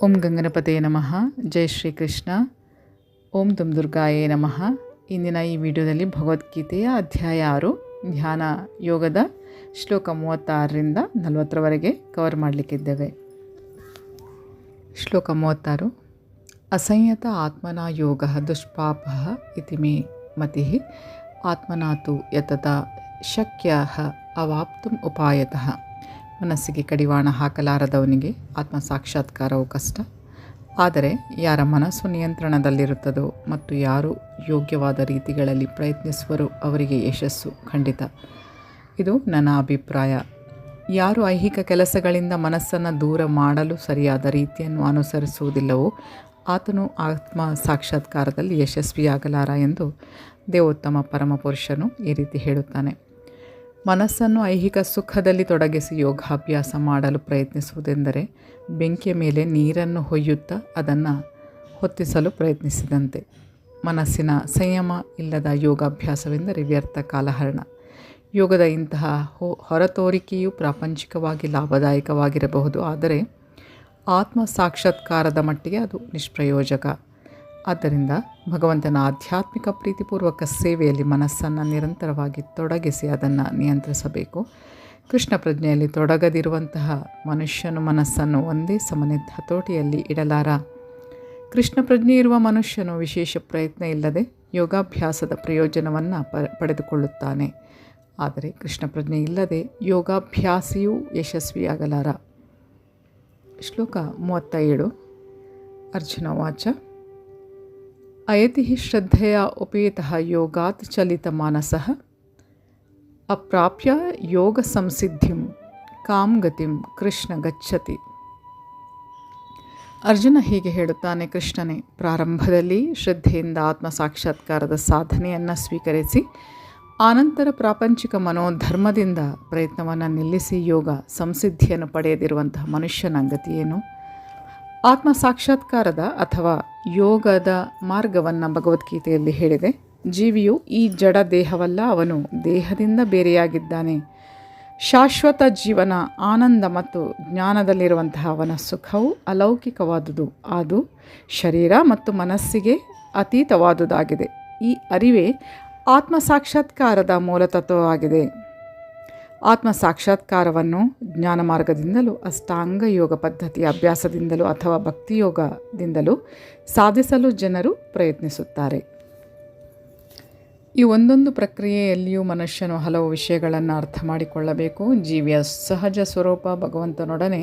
ಓಂ ಗಂಗನಪತಯೇ ನಮಃ. ಜೈ ಶ್ರೀಕೃಷ್ಣ. ಓಂ ದುಂ ದುರ್ಗಾಯೇ ನಮಃ. ಇಂದಿನ ಈ ವಿಡಿಯೋದಲ್ಲಿ ಭಗವದ್ಗೀತೆಯ ಅಧ್ಯಾಯ 6 ಧ್ಯಾನ ಯೋಗದ ಶ್ಲೋಕ 36ರಿಂದ 40ರವರೆಗೆ ಕವರ್ ಮಾಡಲಿಕ್ಕಿದ್ದೇವೆ. ಶ್ಲೋಕ 36. ಅಸಂಯತ ಆತ್ಮನಾ ಯೋಗ ದುಷ್ಪಾಪಃ ಇತಿ ಮೇ ಮತಿಃ ಆತ್ಮನಾತು ಯತತಾ ಶಕ್ಯ ಅವಾಪ್ತುಂ ಉಪಾಯತಃ. ಮನಸ್ಸಿಗೆ ಕಡಿವಾಣ ಹಾಕಲಾರದವನಿಗೆ ಆತ್ಮ ಸಾಕ್ಷಾತ್ಕಾರವು ಕಷ್ಟ. ಆದರೆ ಯಾರ ಮನಸ್ಸು ನಿಯಂತ್ರಣದಲ್ಲಿರುತ್ತದೋ ಮತ್ತು ಯಾರು ಯೋಗ್ಯವಾದ ರೀತಿಗಳಲ್ಲಿ ಪ್ರಯತ್ನಿಸುವರೋ ಅವರಿಗೆ ಯಶಸ್ಸು ಖಂಡಿತ. ಇದು ನನ್ನ ಅಭಿಪ್ರಾಯ. ಯಾರು ಐಹಿಕ ಕೆಲಸಗಳಿಂದ ಮನಸ್ಸನ್ನು ದೂರ ಮಾಡಲು ಸರಿಯಾದ ರೀತಿಯನ್ನು ಅನುಸರಿಸುವುದಿಲ್ಲವೋ ಆತನು ಆತ್ಮ ಸಾಕ್ಷಾತ್ಕಾರದಲ್ಲಿ ಯಶಸ್ವಿಯಾಗಲಾರ ಎಂದು ದೇವೋತ್ತಮ ಪರಮಪುರುಷನು ಈ ರೀತಿ ಹೇಳುತ್ತಾನೆ. ಮನಸ್ಸನ್ನು ಐಹಿಕ ಸುಖದಲ್ಲಿ ತೊಡಗಿಸಿ ಯೋಗಾಭ್ಯಾಸ ಮಾಡಲು ಪ್ರಯತ್ನಿಸುವುದೆಂದರೆ ಬೆಂಕಿಯ ಮೇಲೆ ನೀರನ್ನು ಹೊಯ್ಯುತ್ತಾ ಅದನ್ನು ಹೊತ್ತಿಸಲು ಪ್ರಯತ್ನಿಸಿದಂತೆ. ಮನಸ್ಸಿನ ಸಂಯಮ ಇಲ್ಲದ ಯೋಗಾಭ್ಯಾಸವೆಂದರೆ ವ್ಯರ್ಥ ಕಾಲಹರಣ. ಯೋಗದ ಇಂತಹ ಹೊರತೋರಿಕೆಯು ಪ್ರಾಪಂಚಿಕವಾಗಿ ಲಾಭದಾಯಕವಾಗಿರಬಹುದು, ಆದರೆ ಆತ್ಮ ಸಾಕ್ಷಾತ್ಕಾರದ ಮಟ್ಟಿಗೆ ಅದು ನಿಷ್ಪ್ರಯೋಜಕ. ಆದ್ದರಿಂದ ಭಗವಂತನ ಆಧ್ಯಾತ್ಮಿಕ ಪ್ರೀತಿಪೂರ್ವಕ ಸೇವೆಯಲ್ಲಿ ಮನಸ್ಸನ್ನು ನಿರಂತರವಾಗಿ ತೊಡಗಿಸಿ ಅದನ್ನು ನಿಯಂತ್ರಿಸಬೇಕು. ಕೃಷ್ಣ ಪ್ರಜ್ಞೆಯಲ್ಲಿ ತೊಡಗದಿರುವಂತಹ ಮನುಷ್ಯನು ಮನಸ್ಸನ್ನು ಒಂದೇ ಸಮನೆ ಹತೋಟಿಯಲ್ಲಿ ಇಡಲಾರ. ಕೃಷ್ಣ ಪ್ರಜ್ಞೆ ಇರುವ ಮನುಷ್ಯನು ವಿಶೇಷ ಪ್ರಯತ್ನ ಇಲ್ಲದೆ ಯೋಗಾಭ್ಯಾಸದ ಪ್ರಯೋಜನವನ್ನು ಪಡೆದುಕೊಳ್ಳುತ್ತಾನೆ. ಆದರೆ ಕೃಷ್ಣ ಪ್ರಜ್ಞೆ ಇಲ್ಲದೆ ಯೋಗಾಭ್ಯಾಸಿಯೂ ಯಶಸ್ವಿಯಾಗಲಾರ. ಶ್ಲೋಕ 37. ಅರ್ಜುನ ವಾಚ. ಅಯತಿ ಶ್ರದ್ಧೆಯ ಉಪೇತಃ ಯೋಗಾತ್ ಚಲಿತ ಮಾನಸಃ ಅಪ್ರಾಪ್ಯ ಯೋಗ ಸಂಸಿದ್ಧಿಂ ಕಾಂ ಗತಿಂ ಕೃಷ್ಣ ಗಚ್ಚತಿ. ಅರ್ಜುನ ಹೀಗೆ ಹೇಳುತ್ತಾನೆ: ಕೃಷ್ಣನೇ, ಪ್ರಾರಂಭದಲ್ಲಿ ಶ್ರದ್ಧೆಯಿಂದ ಆತ್ಮ ಸಾಕ್ಷಾತ್ಕಾರದ ಸಾಧನೆಯನ್ನು ಸ್ವೀಕರಿಸಿ ಆನಂತರ ಪ್ರಾಪಂಚಿಕ ಮನೋಧರ್ಮದಿಂದ ಪ್ರಯತ್ನವನ್ನು ನಿಲ್ಲಿಸಿ ಯೋಗ ಸಂಸಿದ್ಧಿಯನ್ನು ಪಡೆಯದಿರುವಂತಹ ಮನುಷ್ಯನ ಗತಿಯೇನು? ಆತ್ಮ ಸಾಕ್ಷಾತ್ಕಾರದ ಅಥವಾ ಯೋಗದ ಮಾರ್ಗವನ್ನು ಭಗವದ್ಗೀತೆಯಲ್ಲಿ ಹೇಳಿದೆ. ಜೀವಿಯು ಈ ಜಡ ದೇಹವಲ್ಲ, ಅವನು ದೇಹದಿಂದ ಬೇರೆಯಾಗಿದ್ದಾನೆ. ಶಾಶ್ವತ ಜೀವನ, ಆನಂದ ಮತ್ತು ಜ್ಞಾನದಲ್ಲಿರುವಂತಹ ಅವನ ಸುಖವು ಅಲೌಕಿಕವಾದುದು. ಅದು ಶರೀರ ಮತ್ತು ಮನಸ್ಸಿಗೆ ಅತೀತವಾದುದಾಗಿದೆ. ಈ ಅರಿವೇ ಆತ್ಮ ಸಾಕ್ಷಾತ್ಕಾರದ ಮೂಲತತ್ವವಾಗಿದೆ. ಆತ್ಮ ಸಾಕ್ಷಾತ್ಕಾರವನ್ನು ಜ್ಞಾನ ಮಾರ್ಗದಿಂದಲೂ ಅಷ್ಟಾಂಗ ಯೋಗ ಪದ್ಧತಿಯ ಅಭ್ಯಾಸದಿಂದಲೂ ಅಥವಾ ಭಕ್ತಿಯೋಗದಿಂದಲೂ ಸಾಧಿಸಲು ಜನರು ಪ್ರಯತ್ನಿಸುತ್ತಾರೆ. ಈ ಒಂದೊಂದು ಪ್ರಕ್ರಿಯೆಯಲ್ಲಿಯೂ ಮನುಷ್ಯನು ಹಲವು ವಿಷಯಗಳನ್ನು ಅರ್ಥ ಮಾಡಿಕೊಳ್ಳಬೇಕು. ಜೀವಿಯ ಸಹಜ ಸ್ವರೂಪ, ಭಗವಂತನೊಡನೆ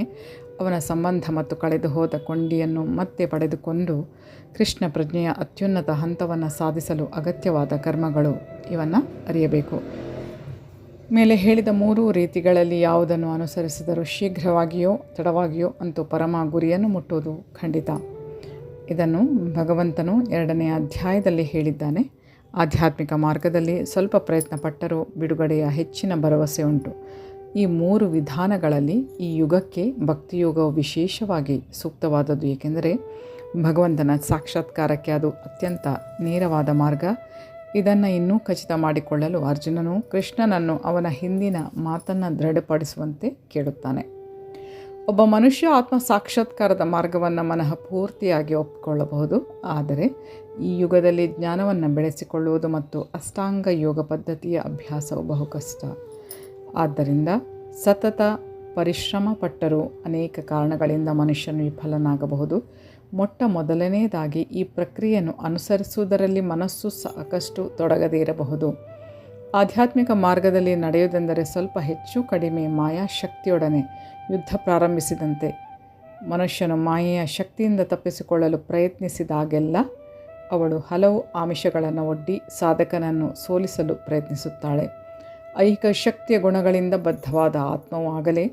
ಅವನ ಸಂಬಂಧ ಮತ್ತು ಕಳೆದು ಹೋದ ಕೊಂಡಿಯನ್ನು ಮತ್ತೆ ಪಡೆದುಕೊಂಡು ಕೃಷ್ಣ ಪ್ರಜ್ಞೆಯ ಅತ್ಯುನ್ನತ ಹಂತವನ್ನು ಸಾಧಿಸಲು ಅಗತ್ಯವಾದ ಕರ್ಮಗಳು, ಇವನ್ನು ಅರಿಯಬೇಕು. ಮೇಲೆ ಹೇಳಿದ 3 ರೀತಿಗಳಲ್ಲಿ ಯಾವುದನ್ನು ಅನುಸರಿಸಿದರೂ ಶೀಘ್ರವಾಗಿಯೋ ತಡವಾಗಿಯೋ ಅಂತೂ ಪರಮ ಗುರಿಯನ್ನು ಮುಟ್ಟುವುದು ಖಂಡಿತ. ಇದನ್ನು ಭಗವಂತನು 2ನೇ ಅಧ್ಯಾಯದಲ್ಲಿ ಹೇಳಿದ್ದಾನೆ. ಆಧ್ಯಾತ್ಮಿಕ ಮಾರ್ಗದಲ್ಲಿ ಸ್ವಲ್ಪ ಪ್ರಯತ್ನ ಪಟ್ಟರೂ ಬಿಡುಗಡೆಯ ಹೆಚ್ಚಿನ ಭರವಸೆ ಉಂಟು. ಈ 3 ವಿಧಾನಗಳಲ್ಲಿ ಈ ಯುಗಕ್ಕೆ ಭಕ್ತಿಯೋಗವು ವಿಶೇಷವಾಗಿ ಸೂಕ್ತವಾದದ್ದು. ಏಕೆಂದರೆ ಭಗವಂತನ ಸಾಕ್ಷಾತ್ಕಾರಕ್ಕೆ ಅದು ಅತ್ಯಂತ ನೇರವಾದ ಮಾರ್ಗ. ಇದನ್ನು ಇನ್ನೂ ಖಚಿತ ಮಾಡಿಕೊಳ್ಳಲು ಅರ್ಜುನನು ಕೃಷ್ಣನನ್ನು ಅವನ ಹಿಂದಿನ ಮಾತನ್ನು ದೃಢಪಡಿಸುವಂತೆ ಕೇಳುತ್ತಾನೆ. ಒಬ್ಬ ಮನುಷ್ಯ ಆತ್ಮ ಸಾಕ್ಷಾತ್ಕಾರದ ಮಾರ್ಗವನ್ನು ಮನಃಪೂರ್ತಿಯಾಗಿ ಒಪ್ಪಿಕೊಳ್ಳಬಹುದು, ಆದರೆ ಈ ಯುಗದಲ್ಲಿ ಜ್ಞಾನವನ್ನು ಬೆಳೆಸಿಕೊಳ್ಳುವುದು ಮತ್ತು ಅಷ್ಟಾಂಗ ಯೋಗ ಪದ್ಧತಿಯ ಅಭ್ಯಾಸವು ಬಹು ಕಷ್ಟ. ಆದ್ದರಿಂದ ಸತತ ಪರಿಶ್ರಮ ಪಟ್ಟರೂ ಅನೇಕ ಕಾರಣಗಳಿಂದ ಮನುಷ್ಯನು ವಿಫಲನಾಗಬಹುದು. ಮೊಟ್ಟ ಮೊದಲನೆಯದಾಗಿ ಈ ಪ್ರಕ್ರಿಯೆಯನ್ನು ಅನುಸರಿಸುವುದರಲ್ಲಿ ಮನಸ್ಸು ಸಾಕಷ್ಟು ತೊಡಗದೇ ಇರಬಹುದು. ಆಧ್ಯಾತ್ಮಿಕ ಮಾರ್ಗದಲ್ಲಿ ನಡೆಯುವುದೆಂದರೆ ಸ್ವಲ್ಪ ಹೆಚ್ಚು ಕಡಿಮೆ ಮಾಯಾಶಕ್ತಿಯೊಡನೆ ಯುದ್ಧ ಪ್ರಾರಂಭಿಸಿದಂತೆ. ಮನುಷ್ಯನು ಮಾಯೆಯ ಶಕ್ತಿಯಿಂದ ತಪ್ಪಿಸಿಕೊಳ್ಳಲು ಪ್ರಯತ್ನಿಸಿದಾಗೆಲ್ಲ ಅವಳು ಹಲವು ಆಮಿಷಗಳನ್ನು ಒಡ್ಡಿ ಸಾಧಕನನ್ನು ಸೋಲಿಸಲು ಪ್ರಯತ್ನಿಸುತ್ತಾಳೆ. ಐಹಿಕ ಶಕ್ತಿಯ ಗುಣಗಳಿಂದ ಬದ್ಧವಾದ ಆತ್ಮವು ಆಗಲೇ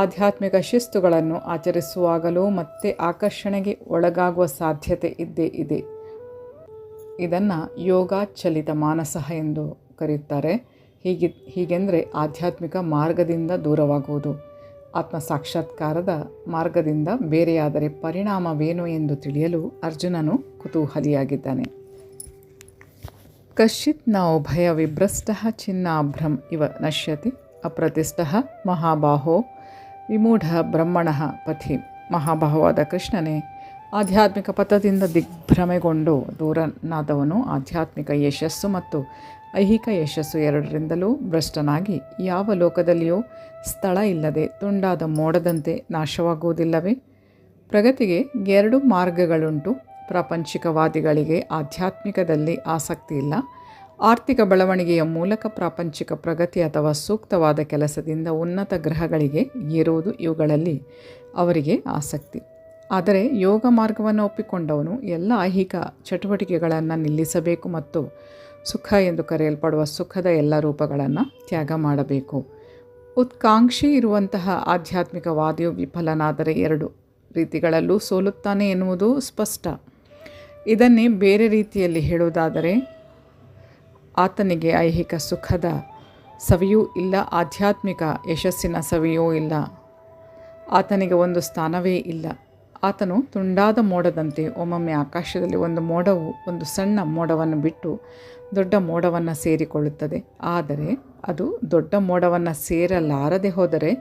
ಆಧ್ಯಾತ್ಮಿಕ ಶಿಸ್ತುಗಳನ್ನು ಆಚರಿಸುವಾಗಲೂ ಮತ್ತೆ ಆಕರ್ಷಣೆಗೆ ಒಳಗಾಗುವ ಸಾಧ್ಯತೆ ಇದ್ದೇ ಇದೆ. ಇದನ್ನು ಯೋಗಾಚಲಿತ ಮಾನಸಃ ಎಂದು ಕರೆಯುತ್ತಾರೆ. ಹೀಗೆಂದರೆ ಆಧ್ಯಾತ್ಮಿಕ ಮಾರ್ಗದಿಂದ ದೂರವಾಗುವುದು. ಆತ್ಮ ಸಾಕ್ಷಾತ್ಕಾರದ ಮಾರ್ಗದಿಂದ ಬೇರೆಯಾದರೆ ಪರಿಣಾಮವೇನು ಎಂದು ತಿಳಿಯಲು ಅರ್ಜುನನು ಕುತೂಹಲಿಯಾಗಿದ್ದಾನೆ. ಕಶ್ಚಿತ್ ನ ಉಭಯ ವಿಭ್ರಷ್ಟಃ ಚಿನ್ನಾಭ್ರಂ ಇವ ನಶ್ಯತಿ ಅಪ್ರತಿಷ್ಠಃ ಮಹಾಬಾಹೋ ವಿಮೂಢ ಬ್ರಹ್ಮಣಃ ಪಥಿ ಮಹಾಭಾವವಾದ ಕೃಷ್ಣನೇ ಆಧ್ಯಾತ್ಮಿಕ ಪಥದಿಂದ ದಿಗ್ಭ್ರಮೆಗೊಂಡು ದೂರನಾದವನು ಆಧ್ಯಾತ್ಮಿಕ ಯಶಸ್ಸು ಮತ್ತು ಐಹಿಕ ಯಶಸ್ಸು ಎರಡರಿಂದಲೂ ಭ್ರಷ್ಟನಾಗಿ ಯಾವ ಲೋಕದಲ್ಲಿಯೂ ಸ್ಥಳ ಇಲ್ಲದೆ ತುಂಡಾದ ಮೋಡದಂತೆ ನಾಶವಾಗುವುದಿಲ್ಲವೇ? ಪ್ರಗತಿಗೆ ಎರಡು ಮಾರ್ಗಗಳುಂಟು. ಪ್ರಾಪಂಚಿಕವಾದಿಗಳಿಗೆ ಆಧ್ಯಾತ್ಮಿಕದಲ್ಲಿ ಆಸಕ್ತಿ ಇಲ್ಲ. ಆರ್ಥಿಕ ಬೆಳವಣಿಗೆಯ ಮೂಲಕ ಪ್ರಾಪಂಚಿಕ ಪ್ರಗತಿ ಅಥವಾ ಸೂಕ್ತವಾದ ಕೆಲಸದಿಂದ ಉನ್ನತ ಗ್ರಹಗಳಿಗೆ ಏರುವುದು, ಇವುಗಳಲ್ಲಿ ಅವರಿಗೆ ಆಸಕ್ತಿ. ಆದರೆ ಯೋಗ ಮಾರ್ಗವನ್ನು ಒಪ್ಪಿಕೊಂಡವನು ಎಲ್ಲ ಐಹಿಕ ಚಟುವಟಿಕೆಗಳನ್ನು ನಿಲ್ಲಿಸಬೇಕು ಮತ್ತು ಸುಖ ಎಂದು ಕರೆಯಲ್ಪಡುವ ಸುಖದ ಎಲ್ಲ ರೂಪಗಳನ್ನು ತ್ಯಾಗ ಮಾಡಬೇಕು. ಉತ್ಕಾಂಕ್ಷಿ ಇರುವಂತಹ ಆಧ್ಯಾತ್ಮಿಕವಾದಿಯು ವಿಫಲನಾದರೆ ಎರಡು ರೀತಿಗಳಲ್ಲೂ ಸೋಲುತ್ತಾನೆ ಎನ್ನುವುದು ಸ್ಪಷ್ಟ. ಇದನ್ನೇ ಬೇರೆ ರೀತಿಯಲ್ಲಿ ಹೇಳುವುದಾದರೆ, ಆತನಿಗೆ ಐಹಿಕ ಸುಖದ ಸವಿಯೂ ಇಲ್ಲ, ಆಧ್ಯಾತ್ಮಿಕ ಯಶಸ್ಸಿನ ಸವಿಯೂ ಇಲ್ಲ. ಆತನಿಗೆ ಒಂದು ಸ್ಥಾನವೇ ಇಲ್ಲ. ಆತನು ತುಂಡಾದ ಮೋಡದಂತೆ. ಒಮ್ಮೊಮ್ಮೆ ಆಕಾಶದಲ್ಲಿ ಒಂದು ಮೋಡವು ಒಂದು ಸಣ್ಣ ಮೋಡವನ್ನು ಬಿಟ್ಟು ದೊಡ್ಡ ಮೋಡವನ್ನು ಸೇರಿಕೊಳ್ಳುತ್ತದೆ. ಆದರೆ ಅದು ದೊಡ್ಡ ಮೋಡವನ್ನು ಸೇರಲಾರದೆ ಹೋದರೆ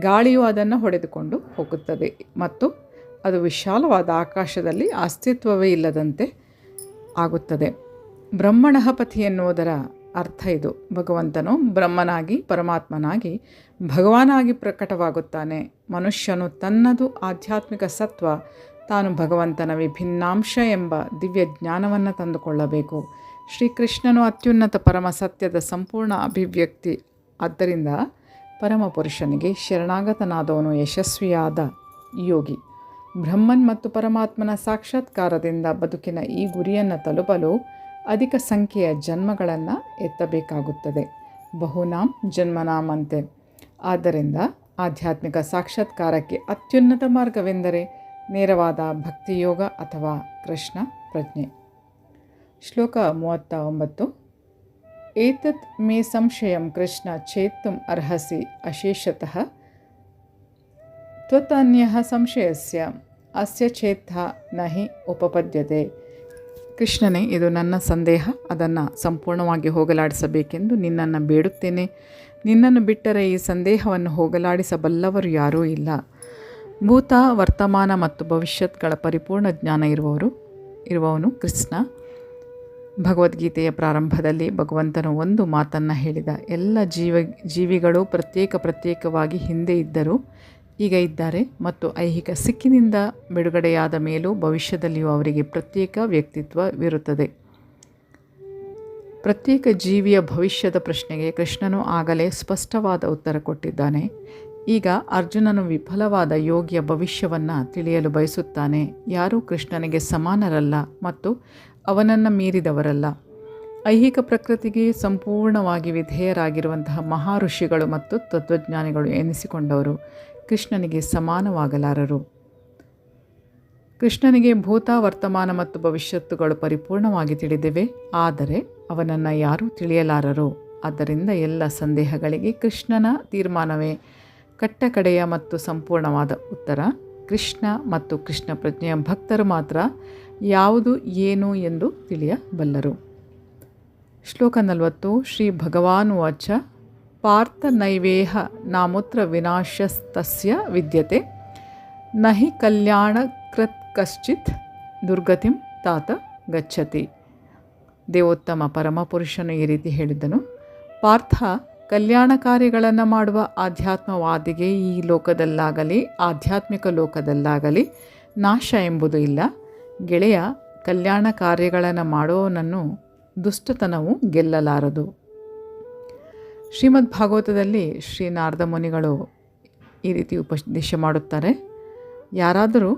ಗಾಳಿಯು ಅದನ್ನು ಹೊಡೆದುಕೊಂಡು ಹೋಗುತ್ತದೆ ಮತ್ತು ಅದು ವಿಶಾಲವಾದ ಆಕಾಶದಲ್ಲಿ ಅಸ್ತಿತ್ವವೇ ಇಲ್ಲದಂತೆ ಆಗುತ್ತದೆ. ಬ್ರಹ್ಮಣಃ ಪತಿ ಎನ್ನುವುದರ ಅರ್ಥ ಇದು. ಭಗವಂತನು ಬ್ರಹ್ಮನಾಗಿ ಪರಮಾತ್ಮನಾಗಿ ಭಗವಾನಾಗಿ ಪ್ರಕಟವಾಗುತ್ತಾನೆ. ಮನುಷ್ಯನು ತನ್ನದು ಆಧ್ಯಾತ್ಮಿಕ ಸತ್ವ, ತಾನು ಭಗವಂತನ ವಿಭಿನ್ನಾಂಶ ಎಂಬ ದಿವ್ಯ ಜ್ಞಾನವನ್ನು ತಂದುಕೊಳ್ಳಬೇಕು. ಶ್ರೀಕೃಷ್ಣನು ಅತ್ಯುನ್ನತ ಪರಮ ಸತ್ಯದ ಸಂಪೂರ್ಣ ಅಭಿವ್ಯಕ್ತಿ. ಆದ್ದರಿಂದ ಪರಮಪುರುಷನಿಗೆ ಶರಣಾಗತನಾದವನು ಯಶಸ್ವಿಯಾದ ಯೋಗಿ. ಬ್ರಹ್ಮನ್ ಮತ್ತು ಪರಮಾತ್ಮನ ಸಾಕ್ಷಾತ್ಕಾರದಿಂದ ಬದುಕಿನ ಈ ಗುರಿಯನ್ನು ತಲುಪಲು ಅಧಿಕ ಸಂಖ್ಯೆಯ ಜನ್ಮಗಳನ್ನು ಎತ್ತಬೇಕಾಗುತ್ತದೆ. ಬಹುನಾಂ ಜನ್ಮನಾಮಂತೆ. ಆದ್ದರಿಂದ ಆಧ್ಯಾತ್ಮಿಕ ಸಾಕ್ಷಾತ್ಕಾರಕ್ಕೆ ಅತ್ಯುನ್ನತ ಮಾರ್ಗವೆಂದರೆ ನೇರವಾದ ಭಕ್ತಿಯೋಗ ಅಥವಾ ಕೃಷ್ಣ ಪ್ರಜ್ಞೆ. ಶ್ಲೋಕ 39. ಏತತ್ ಮೇ ಸಂಶಯಂ ಕೃಷ್ಣ ಚೇತ್ತುಂ ಅರ್ಹಸಿ ಅಶೇಷತಃ ತ್ವತನ್ಯಃ ಸಂಶಯಸ್ಯ ಅಸ್ಯ ಚೇತ್ತ ನಹಿ ಉಪಪದ್ಯತೆ. ಕೃಷ್ಣನೇ, ಇದು ನನ್ನ ಸಂದೇಹ. ಅದನ್ನು ಸಂಪೂರ್ಣವಾಗಿ ಹೋಗಲಾಡಿಸಬೇಕೆಂದು ನಿನ್ನನ್ನು ಬೇಡುತ್ತೇನೆ. ನಿನ್ನನ್ನು ಬಿಟ್ಟರೆ ಈ ಸಂದೇಹವನ್ನು ಹೋಗಲಾಡಿಸಬಲ್ಲವರು ಯಾರೂ ಇಲ್ಲ. ಭೂತ, ವರ್ತಮಾನ ಮತ್ತು ಭವಿಷ್ಯತ್ಗಳ ಪರಿಪೂರ್ಣ ಜ್ಞಾನ ಇರುವವನು ಕೃಷ್ಣ. ಭಗವದ್ಗೀತೆಯ ಪ್ರಾರಂಭದಲ್ಲಿ ಭಗವಂತನು ಒಂದು ಮಾತನ್ನು ಹೇಳಿದ. ಎಲ್ಲ ಜೀವಿಗಳು ಪ್ರತ್ಯೇಕವಾಗಿ ಹಿಂದೆ ಇದ್ದರು, ಈಗ ಇದ್ದಾರೆ ಮತ್ತು ಐಹಿಕ ಸಿಕ್ಕಿನಿಂದ ಬಿಡುಗಡೆಯಾದ ಮೇಲೂ ಭವಿಷ್ಯದಲ್ಲಿಯೂ ಅವರಿಗೆ ಪ್ರತ್ಯೇಕ ವ್ಯಕ್ತಿತ್ವವಿರುತ್ತದೆ. ಪ್ರತ್ಯೇಕ ಜೀವಿಯ ಭವಿಷ್ಯದ ಪ್ರಶ್ನೆಗೆ ಕೃಷ್ಣನು ಆಗಲೇ ಸ್ಪಷ್ಟವಾದ ಉತ್ತರ ಕೊಟ್ಟಿದ್ದಾನೆ. ಈಗ ಅರ್ಜುನನು ವಿಫಲವಾದ ಯೋಗಿಯ ಭವಿಷ್ಯವನ್ನು ತಿಳಿಯಲು ಬಯಸುತ್ತಾನೆ. ಯಾರೂ ಕೃಷ್ಣನಿಗೆ ಸಮಾನರಲ್ಲ ಮತ್ತು ಅವನನ್ನು ಮೀರಿದವರಲ್ಲ. ಐಹಿಕ ಪ್ರಕೃತಿಗೆ ಸಂಪೂರ್ಣವಾಗಿ ವಿಧೇಯರಾಗಿರುವಂತಹ ಮಹಾಋಷಿಗಳು ಮತ್ತು ತತ್ವಜ್ಞಾನಿಗಳು ಎನಿಸಿಕೊಂಡವರು ಕೃಷ್ಣನಿಗೆ ಸಮಾನವಾಗಲಾರರು. ಕೃಷ್ಣನಿಗೆ ಭೂತ, ವರ್ತಮಾನ ಮತ್ತು ಭವಿಷ್ಯತ್ತುಗಳು ಪರಿಪೂರ್ಣವಾಗಿ ತಿಳಿದಿವೆ, ಆದರೆ ಅವನನ್ನು ಯಾರೂ ತಿಳಿಯಲಾರರು. ಆದ್ದರಿಂದ ಎಲ್ಲ ಸಂದೇಹಗಳಿಗೆ ಕೃಷ್ಣನ ತೀರ್ಮಾನವೇ ಕಟ್ಟಕಡೆಯ ಮತ್ತು ಸಂಪೂರ್ಣವಾದ ಉತ್ತರ. ಕೃಷ್ಣ ಮತ್ತು ಕೃಷ್ಣ ಪ್ರಜ್ಞೆಯ ಭಕ್ತರು ಮಾತ್ರ ಯಾವುದು ಏನು ಎಂದು ತಿಳಿಯಬಲ್ಲರು. ಶ್ಲೋಕ 40. ಶ್ರೀ ಭಗವಾನುವಾಚ ಪಾರ್ಥ ನೈವೇಹ ನಾಮುತ್ರ ವಿನಾಶಸ್ತಸ್ಯ ವಿದ್ಯತೆ ನಹಿ ಕಲ್ಯಾಣಕೃತ್ ಕಶ್ಚಿತ್ ದುರ್ಗತಿಂ ತಾತ ಗಚ್ಚತಿ. ದೇವೋತ್ತಮ ಪರಮಪುರುಷನು ಈ ರೀತಿ ಹೇಳಿದ್ದನು. ಪಾರ್ಥ, ಕಲ್ಯಾಣ ಕಾರ್ಯಗಳನ್ನು ಮಾಡುವ ಆಧ್ಯಾತ್ಮವಾದಿಗೆ ಈ ಲೋಕದಲ್ಲಾಗಲಿ ಆಧ್ಯಾತ್ಮಿಕ ಲೋಕದಲ್ಲಾಗಲಿ ನಾಶ ಎಂಬುದು ಇಲ್ಲ. ಗೆಳೆಯ, ಕಲ್ಯಾಣ ಕಾರ್ಯಗಳನ್ನು ಮಾಡುವವನನ್ನು ದುಷ್ಟತನವು ಗೆಲ್ಲಲಾರದು. ಶ್ರೀಮದ್ ಭಾಗವತದಲ್ಲಿ ಶ್ರೀ ನಾರದ ಮುನಿಗಳು ಈ ರೀತಿ ಉಪದೇಶ ಮಾಡುತ್ತಾರೆ. ಯಾರಾದರೂ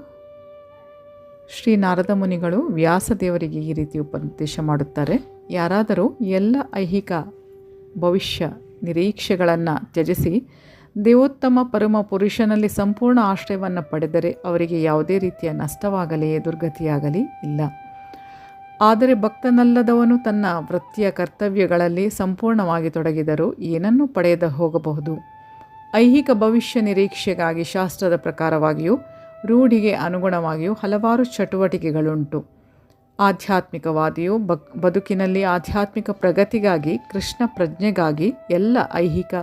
ಶ್ರೀ ನಾರದ ಮುನಿಗಳು ವ್ಯಾಸದೇವರಿಗೆ ಈ ರೀತಿ ಉಪದೇಶ ಮಾಡುತ್ತಾರೆ. ಯಾರಾದರೂ ಎಲ್ಲ ಐಹಿಕ ಭವಿಷ್ಯ ನಿರೀಕ್ಷೆಗಳನ್ನು ತ್ಯಜಿಸಿ ದೇವೋತ್ತಮ ಪರಮ ಪುರುಷನಲ್ಲಿ ಸಂಪೂರ್ಣ ಆಶ್ರಯವನ್ನು ಪಡೆದರೆ ಅವರಿಗೆ ಯಾವುದೇ ರೀತಿಯ ನಷ್ಟವಾಗಲಿ ದುರ್ಗತಿಯಾಗಲಿ ಇಲ್ಲ. ಆದರೆ ಭಕ್ತನಲ್ಲದವನು ತನ್ನ ವೃತ್ತಿಯ ಕರ್ತವ್ಯಗಳಲ್ಲಿ ಸಂಪೂರ್ಣವಾಗಿ ತೊಡಗಿದರೂ ಏನನ್ನೂ ಪಡೆಯದೆ ಹೋಗಬಹುದು. ಐಹಿಕ ಭವಿಷ್ಯ ನಿರೀಕ್ಷೆಗಾಗಿ ಶಾಸ್ತ್ರದ ಪ್ರಕಾರವಾಗಿಯೂ ರೂಢಿಗೆ ಅನುಗುಣವಾಗಿಯೂ ಹಲವಾರು ಚಟುವಟಿಕೆಗಳುಂಟು. ಆಧ್ಯಾತ್ಮಿಕವಾದಿಯು ಬದುಕಿನಲ್ಲಿ ಆಧ್ಯಾತ್ಮಿಕ ಪ್ರಗತಿಗಾಗಿ ಕೃಷ್ಣ ಪ್ರಜ್ಞೆಗಾಗಿ ಎಲ್ಲ ಐಹಿಕ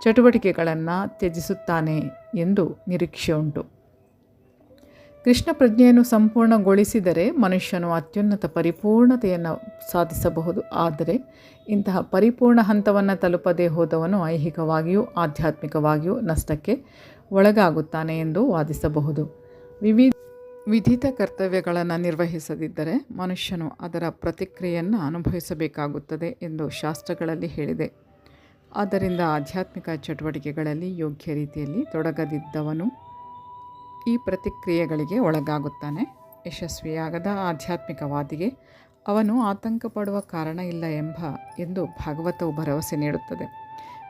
ಚಟುವಟಿಕೆಗಳನ್ನು ತ್ಯಜಿಸುತ್ತಾನೆ ಎಂದು ನಿರೀಕ್ಷೆ ಉಂಟು. ಕೃಷ್ಣ ಪ್ರಜ್ಞೆಯನ್ನು ಸಂಪೂರ್ಣಗೊಳಿಸಿದರೆ ಮನುಷ್ಯನು ಅತ್ಯುನ್ನತ ಪರಿಪೂರ್ಣತೆಯನ್ನು ಸಾಧಿಸಬಹುದು. ಆದರೆ ಇಂತಹ ಪರಿಪೂರ್ಣ ಹಂತವನ್ನು ತಲುಪದೇ ಹೋದವನು ಐಹಿಕವಾಗಿಯೂ ಆಧ್ಯಾತ್ಮಿಕವಾಗಿಯೂ ನಷ್ಟಕ್ಕೆ ಒಳಗಾಗುತ್ತಾನೆ ಎಂದು ವಾದಿಸಬಹುದು. ವಿಧಿತ ಕರ್ತವ್ಯಗಳನ್ನು ನಿರ್ವಹಿಸದಿದ್ದರೆ ಮನುಷ್ಯನು ಅದರ ಪ್ರತಿಕ್ರಿಯೆಯನ್ನು ಅನುಭವಿಸಬೇಕಾಗುತ್ತದೆ ಎಂದು ಶಾಸ್ತ್ರಗಳಲ್ಲಿ ಹೇಳಿದೆ. ಆದ್ದರಿಂದ ಆಧ್ಯಾತ್ಮಿಕ ಚಟುವಟಿಕೆಗಳಲ್ಲಿ ಯೋಗ್ಯ ರೀತಿಯಲ್ಲಿ ತೊಡಗದಿದ್ದವನು ಈ ಪ್ರತಿಕ್ರಿಯೆಗಳಿಗೆ ಒಳಗಾಗುತ್ತಾನೆ. ಯಶಸ್ವಿಯಾಗದ ಆಧ್ಯಾತ್ಮಿಕವಾದಿಗೆ ಅವನು ಆತಂಕ ಪಡುವ ಕಾರಣ ಇಲ್ಲ ಎಂದು ಭಾಗವತವು ಭರವಸೆ ನೀಡುತ್ತದೆ.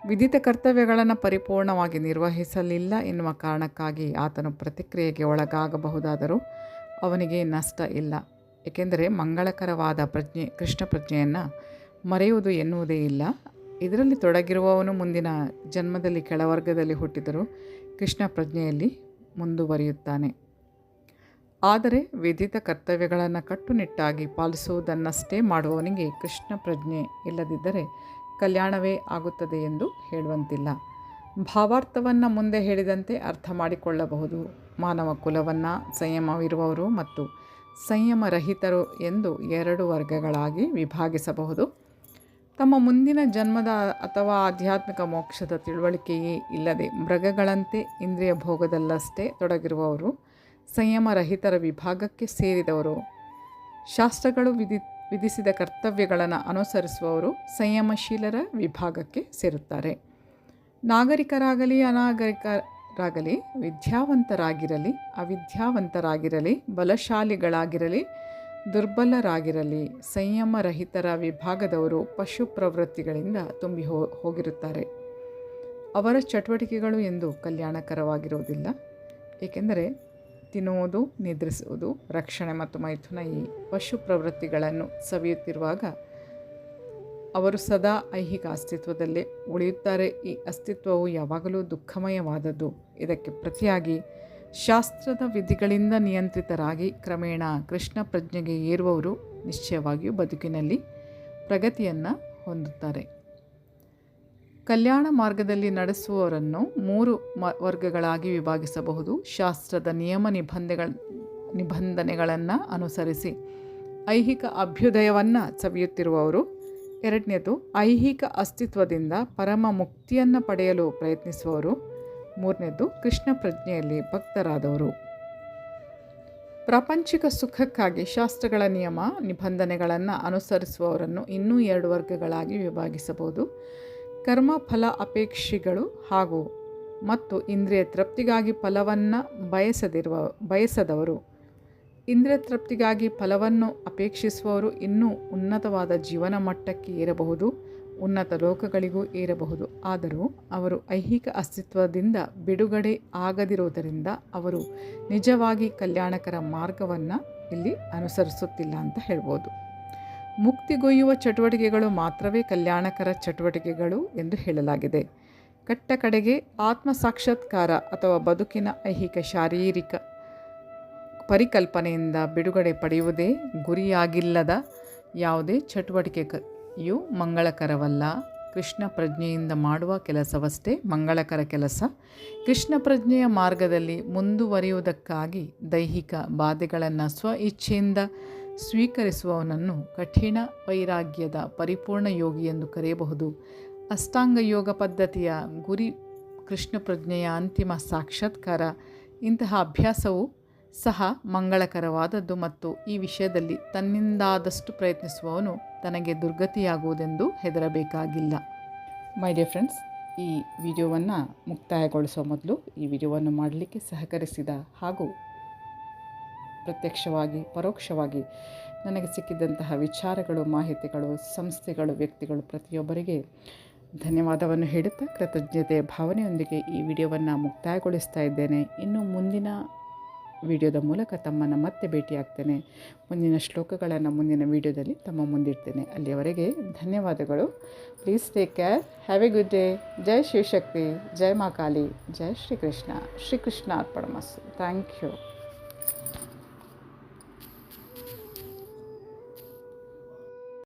ವಿಧಿತ ಕರ್ತವ್ಯಗಳನ್ನು ಪರಿಪೂರ್ಣವಾಗಿ ನಿರ್ವಹಿಸಲಿಲ್ಲ ಎನ್ನುವ ಕಾರಣಕ್ಕಾಗಿ ಆತನು ಪ್ರತಿಕ್ರಿಯೆಗೆ ಒಳಗಾಗಬಹುದಾದರೂ ಅವನಿಗೆ ನಷ್ಟ ಇಲ್ಲ. ಏಕೆಂದರೆ ಮಂಗಳಕರವಾದ ಕೃಷ್ಣ ಪ್ರಜ್ಞೆಯನ್ನು ಮರೆಯುವುದು ಎನ್ನುವುದೇ ಇಲ್ಲ. ಇದರಲ್ಲಿ ತೊಡಗಿರುವವನು ಮುಂದಿನ ಜನ್ಮದಲ್ಲಿ ಕೆಳವರ್ಗದಲ್ಲಿ ಹುಟ್ಟಿದರೂ ಕೃಷ್ಣ ಪ್ರಜ್ಞೆಯಲ್ಲಿ ಮುಂದುವರಿಯುತ್ತಾನೆ. ಆದರೆ ವಿಧಿತ ಕರ್ತವ್ಯಗಳನ್ನು ಕಟ್ಟುನಿಟ್ಟಾಗಿ ಪಾಲಿಸುವುದನ್ನಷ್ಟೇ ಮಾಡುವವನಿಗೆ ಕೃಷ್ಣ ಪ್ರಜ್ಞೆ ಇಲ್ಲದಿದ್ದರೆ ಕಲ್ಯಾಣವೇ ಆಗುತ್ತದೆ ಎಂದು ಹೇಳುವಂತಿಲ್ಲ. ಭಾವಾರ್ಥವನ್ನು ಮುಂದೆ ಹೇಳಿದಂತೆ ಅರ್ಥ ಮಾಡಿಕೊಳ್ಳಬಹುದು. ಮಾನವ ಕುಲವನ್ನು ಸಂಯಮವಿರುವವರು ಮತ್ತು ಸಂಯಮರಹಿತರು ಎಂದು 2 ವರ್ಗಗಳಾಗಿ ವಿಭಾಗಿಸಬಹುದು. ತಮ್ಮ ಮುಂದಿನ ಜನ್ಮದ ಅಥವಾ ಆಧ್ಯಾತ್ಮಿಕ ಮೋಕ್ಷದ ತಿಳುವಳಿಕೆಯೇ ಇಲ್ಲದೆ ಮೃಗಗಳಂತೆ ಇಂದ್ರಿಯ ಭೋಗದಲ್ಲಷ್ಟೇ ತೊಡಗಿರುವವರು ಸಂಯಮರಹಿತರ ವಿಭಾಗಕ್ಕೆ ಸೇರಿದವರು. ಶಾಸ್ತ್ರಗಳು ವಿಧಿಸಿದ ಕರ್ತವ್ಯಗಳನ್ನು ಅನುಸರಿಸುವವರು ಸಂಯಮಶೀಲರ ವಿಭಾಗಕ್ಕೆ ಸೇರುತ್ತಾರೆ. ನಾಗರಿಕರಾಗಲಿ ಅನಾಗರಿಕರಾಗಲಿ, ವಿದ್ಯಾವಂತರಾಗಿರಲಿ ಅವಿದ್ಯಾವಂತರಾಗಿರಲಿ, ಬಲಶಾಲಿಗಳಾಗಿರಲಿ ದುರ್ಬಲರಾಗಿರಲಿ, ಸಂಯಮರಹಿತರ ವಿಭಾಗದವರು ಪಶು ಪ್ರವೃತ್ತಿಗಳಿಂದ ತುಂಬಿ ಹೋಗಿರುತ್ತಾರೆ. ಅವರ ಚಟುವಟಿಕೆಗಳು ಎಂದು ಕಲ್ಯಾಣಕರವಾಗಿರುವುದಿಲ್ಲ. ಏಕೆಂದರೆ ತಿನ್ನುವುದು, ನಿದ್ರಿಸುವುದು, ರಕ್ಷಣೆ ಮತ್ತು ಮೈಥುನ ಈ ಪಶು ಪ್ರವೃತ್ತಿಗಳನ್ನು ಸವಿಯುತ್ತಿರುವಾಗ ಅವರು ಸದಾ ಐಹಿಕ ಅಸ್ತಿತ್ವದಲ್ಲೇ ಉಳಿಯುತ್ತಾರೆ. ಈ ಅಸ್ತಿತ್ವವು ಯಾವಾಗಲೂ ದುಃಖಮಯವಾದದ್ದು. ಇದಕ್ಕೆ ಪ್ರತಿಯಾಗಿ ಶಾಸ್ತ್ರದ ವಿಧಿಗಳಿಂದ ನಿಯಂತ್ರಿತರಾಗಿ ಕ್ರಮೇಣ ಕೃಷ್ಣ ಪ್ರಜ್ಞೆಗೆ ಏರುವವರು ನಿಶ್ಚಯವಾಗಿಯೂ ಬದುಕಿನಲ್ಲಿ ಪ್ರಗತಿಯನ್ನು ಹೊಂದುತ್ತಾರೆ. ಕಲ್ಯಾಣ ಮಾರ್ಗದಲ್ಲಿ ನಡೆಸುವವರನ್ನು 3 ವರ್ಗಗಳಾಗಿ ವಿಭಾಗಿಸಬಹುದು. ಶಾಸ್ತ್ರದ ನಿಯಮ ನಿಬಂಧನೆಗಳನ್ನು ಅನುಸರಿಸಿ ಐಹಿಕ ಅಭ್ಯುದಯವನ್ನು ಸವಿಯುತ್ತಿರುವವರು. 2ನೇದು ಐಹಿಕ ಅಸ್ತಿತ್ವದಿಂದ ಪರಮ ಮುಕ್ತಿಯನ್ನು ಪಡೆಯಲು ಪ್ರಯತ್ನಿಸುವವರು. 3ನೇದು ಕೃಷ್ಣ ಪ್ರಜ್ಞೆಯಲ್ಲಿ ಭಕ್ತರಾದವರು. ಪ್ರಾಪಂಚಿಕ ಸುಖಕ್ಕಾಗಿ ಶಾಸ್ತ್ರಗಳ ನಿಯಮ ನಿಬಂಧನೆಗಳನ್ನು ಅನುಸರಿಸುವವರನ್ನು ಇನ್ನೂ 2 ವರ್ಗಗಳಾಗಿ ವಿಭಾಗಿಸಬಹುದು. ಕರ್ಮ ಫಲ ಅಪೇಕ್ಷಿಗಳು ಮತ್ತು ಇಂದ್ರಿಯ ತೃಪ್ತಿಗಾಗಿ ಫಲವನ್ನು ಬಯಸದವರು. ಇಂದ್ರಿಯ ತೃಪ್ತಿಗಾಗಿ ಫಲವನ್ನು ಅಪೇಕ್ಷಿಸುವವರು ಇನ್ನೂ ಉನ್ನತವಾದ ಜೀವನ ಮಟ್ಟಕ್ಕೆ ಏರಬಹುದು, ಉನ್ನತ ಲೋಕಗಳಿಗೂ ಏರಬಹುದು. ಆದರೂ ಅವರು ಐಹಿಕ ಅಸ್ತಿತ್ವದಿಂದ ಬಿಡುಗಡೆ ಆಗದಿರುವುದರಿಂದ ಅವರು ನಿಜವಾಗಿ ಕಲ್ಯಾಣಕರ ಮಾರ್ಗವನ್ನು ಇಲ್ಲಿ ಅನುಸರಿಸುತ್ತಿಲ್ಲ ಅಂತ ಹೇಳ್ಬೋದು. ಮುಕ್ತಿಗೊಯ್ಯುವ ಚಟುವಟಿಕೆಗಳು ಮಾತ್ರವೇ ಕಲ್ಯಾಣಕರ ಚಟುವಟಿಕೆಗಳು ಎಂದು ಹೇಳಲಾಗಿದೆ. ಕಟ್ಟ ಕಡೆಗೆ ಆತ್ಮ ಸಾಕ್ಷಾತ್ಕಾರ ಅಥವಾ ಬದುಕಿನ ಐಹಿಕ ಶಾರೀರಿಕ ಪರಿಕಲ್ಪನೆಯಿಂದ ಬಿಡುಗಡೆ ಪಡೆಯುವುದೇ ಗುರಿಯಾಗಿಲ್ಲದ ಯಾವುದೇ ಚಟುವಟಿಕೆಯು ಮಂಗಳಕರವಲ್ಲ. ಕೃಷ್ಣ ಪ್ರಜ್ಞೆಯಿಂದ ಮಾಡುವ ಕೆಲಸವಷ್ಟೇ ಮಂಗಳಕರ ಕೆಲಸ. ಕೃಷ್ಣ ಪ್ರಜ್ಞೆಯ ಮಾರ್ಗದಲ್ಲಿ ಮುಂದುವರಿಯುವುದಕ್ಕಾಗಿ ದೈಹಿಕ ಬಾಧೆಗಳನ್ನು ಸ್ವ ಇಚ್ಛೆಯಿಂದ ಸ್ವೀಕರಿಸುವವನನ್ನು ಕಠಿಣ ವೈರಾಗ್ಯದ ಪರಿಪೂರ್ಣ ಯೋಗಿ ಎಂದು ಕರೆಯಬಹುದು. ಅಷ್ಟಾಂಗ ಯೋಗ ಪದ್ಧತಿಯ ಗುರಿ ಕೃಷ್ಣ ಪ್ರಜ್ಞೆಯ ಅಂತಿಮ ಸಾಕ್ಷಾತ್ಕಾರ. ಇಂತಹ ಅಭ್ಯಾಸವು ಸಹ ಮಂಗಳಕರವಾದದ್ದು ಮತ್ತು ಈ ವಿಷಯದಲ್ಲಿ ತನ್ನಿಂದಾದಷ್ಟು ಪ್ರಯತ್ನಿಸುವವನು ತನಗೆ ದುರ್ಗತಿಯಾಗುವುದೆಂದು ಹೆದರಬೇಕಾಗಿಲ್ಲ. ಮೈ ಡಿಯರ್ ಫ್ರೆಂಡ್ಸ್, ಈ ವಿಡಿಯೋವನ್ನು ಮುಕ್ತಾಯಗೊಳಿಸುವ ಮೊದಲು ಈ ವಿಡಿಯೋವನ್ನು ಮಾಡಲಿಕ್ಕೆ ಸಹಕರಿಸಿದ ಹಾಗೂ ಪ್ರತ್ಯಕ್ಷವಾಗಿ ಪರೋಕ್ಷವಾಗಿ ನನಗೆ ಸಿಕ್ಕಿದಂತಹ ವಿಚಾರಗಳು, ಮಾಹಿತಿಗಳು, ಸಂಸ್ಥೆಗಳು, ವ್ಯಕ್ತಿಗಳು ಪ್ರತಿಯೊಬ್ಬರಿಗೆ ಧನ್ಯವಾದವನ್ನು ಹೇಳುತ್ತಾ ಕೃತಜ್ಞತೆಯ ಭಾವನೆಯೊಂದಿಗೆ ಈ ವಿಡಿಯೋವನ್ನು ಮುಕ್ತಾಯಗೊಳಿಸ್ತಾ ಇದ್ದೇನೆ. ಇನ್ನು ಮುಂದಿನ ವಿಡಿಯೋದ ಮೂಲಕ ತಮ್ಮನ್ನು ಮತ್ತೆ ಭೇಟಿಯಾಗ್ತೇನೆ. ಮುಂದಿನ ಶ್ಲೋಕಗಳನ್ನು ಮುಂದಿನ ವಿಡಿಯೋದಲ್ಲಿ ತಮ್ಮ ಮುಂದಿಡ್ತೇನೆ. ಅಲ್ಲಿಯವರೆಗೆ ಧನ್ಯವಾದಗಳು. Please take care. Have a good day. ಜೈ ಶಿವಶಕ್ತಿ, ಜೈ ಮಾ ಕಾಳಿ, ಜೈ ಶ್ರೀಕೃಷ್ಣ. ಶ್ರೀಕೃಷ್ಣ ಅರ್ಪಣಮಸ್ತು. Thank you.